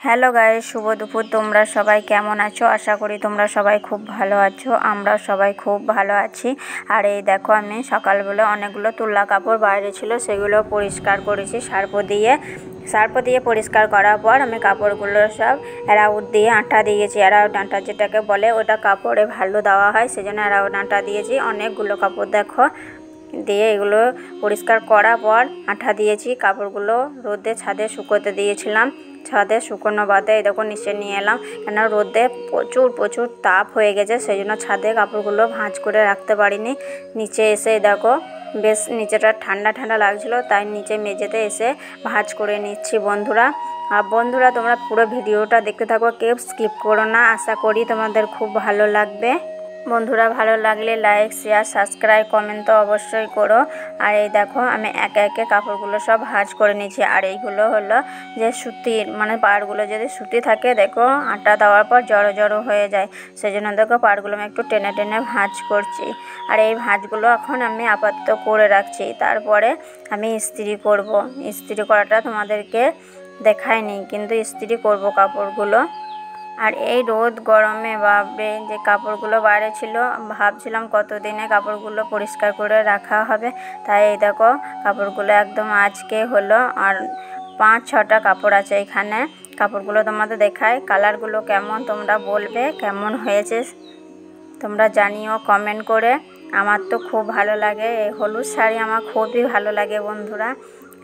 Hello guys, শুভ দুপুর। তোমরা সবাই কেমন আছো? আশা করি তোমরা সবাই খুব ভালো আছো। আমরা সবাই খুব ভালো আছি। আর এই দেখো, আমি সকালবেলা অনেকগুলো তুলা কাপড় বাইরে ছিল, সেগুলো পরিষ্কার করেছি সার্ফ দিয়ে পরিষ্কার করার পর আমি কাপড়গুলো সব অ্যারাউট দিয়ে আঠা দিয়েছি। অ্যারাউট আঠা যেটাকে বলে, ওটা কাপড়ে ভালো দেওয়া হয়, সেজন্য অ্যারাউট আঠা দিয়েছি। অনেকগুলো কাপড় দেখো দিয়ে এগুলো পরিষ্কার করার পর আঠা দিয়েছি। কাপড়গুলো রোদে ছাদে শুকোতে দিয়েছিলাম। ছাদে শুকনো বাদে এই দেখো নিচে নিয়ে এলাম, কেন রোদে প্রচুর তাপ হয়ে গেছে, সেই জন্য ছাদে কাপড়গুলো ভাঁজ করে রাখতে পারিনি। নিচে এসে দেখো বেশ নিচেটা ঠান্ডা লাগছিল, তাই নিচে মেঝেতে এসে ভাঁজ করে নিচ্ছি বন্ধুরা। আর বন্ধুরা, তোমরা পুরো ভিডিওটা দেখতে থাকো, কেউ স্কিপ করো না। আশা করি তোমাদের খুব ভালো লাগবে। বন্ধুরা, ভালো লাগলে লাইক, শেয়ার, সাবস্ক্রাইব, কমেন্ট তো অবশ্যই করো। আর এই দেখো, আমি একে একে কাপড়গুলো সব ভাঁজ করে নিয়েছি। আর এইগুলো হলো যে সুতির, মানে পাড়গুলো যদি সুতি থাকে, দেখো আটা দেওয়ার পর জড়ো হয়ে যায়, সেই জন্য দেখো পাড়গুলো আমি একটু টেনে ভাঁজ করছি। আর এই ভাঁজগুলো এখন আমি আপাতত করে রাখছি, তারপরে আমি ইস্ত্রি করব। ইস্ত্রি করাটা তোমাদেরকে দেখাইনি, কিন্তু ইস্ত্রি করব কাপড়গুলো। আর এই রোদ গরমে বাপরে, যে কাপড়গুলো বাইরে ছিল, ভাবছিলাম কতদিনে কাপড়গুলো পরিষ্কার করে রাখা হবে। তাই এই দেখো কাপড়গুলো একদম আজকে হলো। আর 5-6টা কাপড় আছে এখানে। কাপড়গুলো তোমাদের দেখায়, কালারগুলো কেমন তোমরা বলবে, কেমন হয়েছে তোমরা জানিও কমেন্ট করে। আমার তো খুব ভালো লাগে, এই হলুদ শাড়ি আমার খুবই ভালো লাগে বন্ধুরা।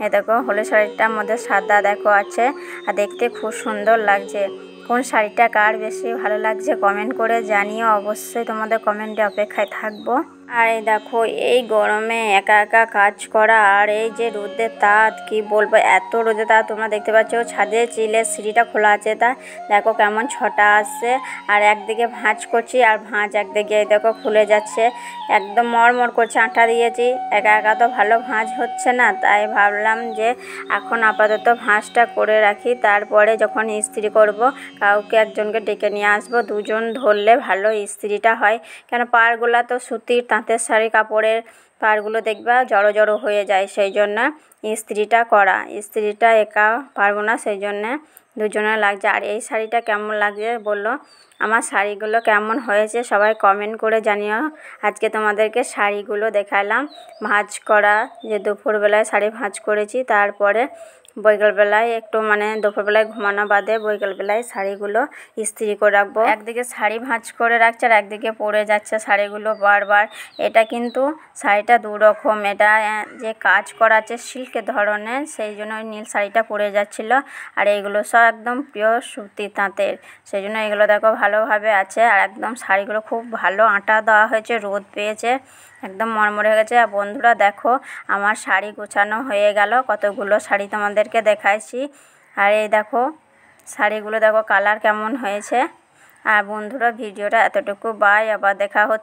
এই দেখো হলুদ শাড়িটার মধ্যে সাদা দেখো আছে, আর দেখতে খুব সুন্দর লাগছে। কোন শাড়িটা কার বেশি ভালো লাগছে কমেন্ট করে জানিও, অবশ্যই তোমাদের কমেন্টে অপেক্ষায় থাকবো। আর এই দেখো, এই গরমে একা কাজ করা, আর এই যে রোদের তাপ, কি বলবো, এত রোদের তাপ। তোমরা দেখতে পাচ্ছ ছাদে চিলের সিঁড়িটা খোলা আছে, তা দেখো কেমন ছটা আসছে। আর একদিকে ভাঁজ করছি, আর ভাঁজ একদিকে এই দেখো খুলে যাচ্ছে, একদম মড়মড় করছে। আঠা দিয়েছি, একা তো ভালো ভাঁজ হচ্ছে না, তাই ভাবলাম যে এখন আপাতত ভাঁজটা করে রাখি, তারপরে যখন ইস্ত্রি করব কাউকে একজনকে ডেকে নিয়ে আসবো। দুজন ধরলে ভালো ইস্ত্রিটা হয়, কেন পাড়গুলা তো সুতির তাঁতের শাড়ি কাপড়ের পাড়গুলো দেখবা জড়ো হয়ে যায়, সেই জন্য ইস্ত্রিটা একা পারবো না, সেই জন্যে দুজনে লাগছে। আর এই শাড়িটা কেমন লাগছে বললো, আমার শাড়িগুলো কেমন হয়েছে সবাই কমেন্ট করে জানিও। আজকে তোমাদেরকে শাড়িগুলো দেখালাম ভাঁজ করা, যে দুপুরবেলায় শাড়ি ভাঁজ করেছি, তারপরে বৈকালবেলায় একটু দুপুরবেলায় ঘুমানো বাদে বৈকালবেলায় শাড়িগুলো ইস্ত্রি করে রাখবো। একদিকে শাড়ি ভাঁজ করে রাখছে, আর একদিকে পরে যাচ্ছে শাড়িগুলো বারবার। এটা কিন্তু শাড়িটা দুরকম, এটা যে কাজ করা আছে সিল্কের ধরনের, সেই জন্য ওই নীল শাড়িটা পরে যাচ্ছিলো। আর এইগুলো সব একদম পিওর সুতি তাঁতের, সেই জন্য এগুলো দেখো ভালোভাবে আছে। আর একদম শাড়িগুলো খুব ভালো আটা দেওয়া হয়েছে, রোদ পেয়েছে, একদম মরমরে হয়ে গেছে। আর বন্ধুরা দেখো, আমার শাড়ি গোছানো হয়ে গেল, কতগুলো শাড়ি তোমাদেরকে দেখাইছি। আর এই দেখো শাড়িগুলো দেখো কালার কেমন হয়েছে। আর বন্ধুরা, ভিডিওটা এতটুকু, বাই, আবার দেখা হচ্ছে।